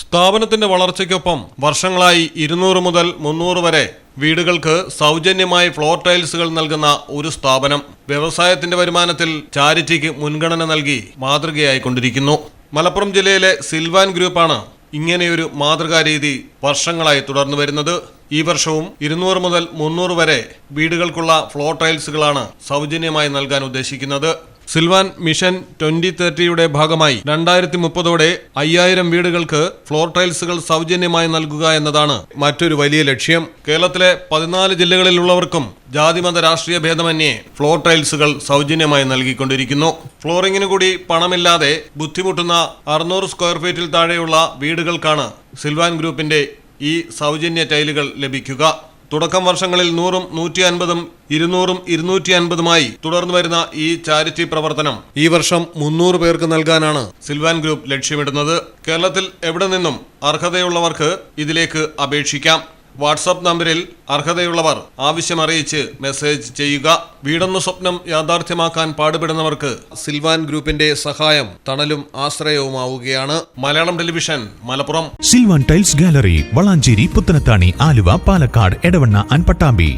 സ്ഥാപനത്തിന്റെ വളർച്ചയ്ക്കൊപ്പം വർഷങ്ങളായി 200 മുതൽ 300 വരെ വീടുകൾക്ക് സൗജന്യമായി ഫ്ലോർ ടൈൽസുകൾ നൽകുന്ന ഒരു സ്ഥാപനം വ്യവസായത്തിന്റെ വരുമാനത്തിൽ ചാരിറ്റിക്ക് മുൻഗണന നൽകി മാതൃകയായിക്കൊണ്ടിരിക്കുന്നു. മലപ്പുറം ജില്ലയിലെ സിൽവാൻ ഗ്രൂപ്പാണ് ഇങ്ങനെയൊരു മാതൃകാ രീതി വർഷങ്ങളായി തുടർന്നു വരുന്നത്. ഈ വർഷവും 200 മുതൽ 300 വരെ വീടുകൾക്കുള്ള ഫ്ലോർ ടൈൽസുകളാണ് സൗജന്യമായി നൽകാൻ ഉദ്ദേശിക്കുന്നത്. സിൽവാൻ മിഷൻ 2030യുടെ ഭാഗമായി 2030ഓടെ 5000 വീടുകൾക്ക് ഫ്ലോർ ടൈൽസുകൾ സൗജന്യമായി നൽകുക എന്നതാണ് മറ്റൊരു വലിയ ലക്ഷ്യം. കേരളത്തിലെ 14 ജില്ലകളിലുള്ളവർക്കും ജാതിമത രാഷ്ട്രീയ ഭേദമന്യേ ഫ്ലോർ ടൈൽസുകൾ സൗജന്യമായി നൽകിക്കൊണ്ടിരിക്കുന്നു. ഫ്ലോറിങ്ങിനു കൂടി പണമില്ലാതെ ബുദ്ധിമുട്ടുന്ന 600 സ്ക്വയർ ഫീറ്റിൽ താഴെയുള്ള വീടുകൾക്കാണ് സിൽവാൻ ഗ്രൂപ്പിന്റെ ഈ സൗജന്യ ടൈലുകൾ ലഭിക്കുക. തുടക്കം വർഷങ്ങളിൽ 100ഉം 150ഉം 200ഉം 250ഉമായി തുടർന്നു വരുന്ന ഈ ചാരിറ്റി പ്രവർത്തനം ഈ വർഷം 300 പേർക്ക് നൽകാനാണ് സിൽവാൻ ഗ്രൂപ്പ് ലക്ഷ്യമിടുന്നത്. കേരളത്തിൽ എവിടെ നിന്നും അർഹതയുള്ളവർക്ക് ഇതിലേക്ക് അപേക്ഷിക്കാം. വാട്സാപ്പ് നമ്പറിൽ അർഹതയുള്ളവർ ആവശ്യമറിയിച്ച് മെസ്സേജ് ചെയ്യുക. വീടെന്ന സ്വപ്നം യാഥാർത്ഥ്യമാക്കാൻ പാടുപെടുന്നവർക്ക് സിൽവാൻ ഗ്രൂപ്പിന്റെ സഹായം തണലും ആശ്രയവുമാവുകയാണ്. Malayalam television, Malappuram. Silvan tiles gallery, Valanchery, Puthanathani, Aluva, Palakkad, Edavanna, Pattambi.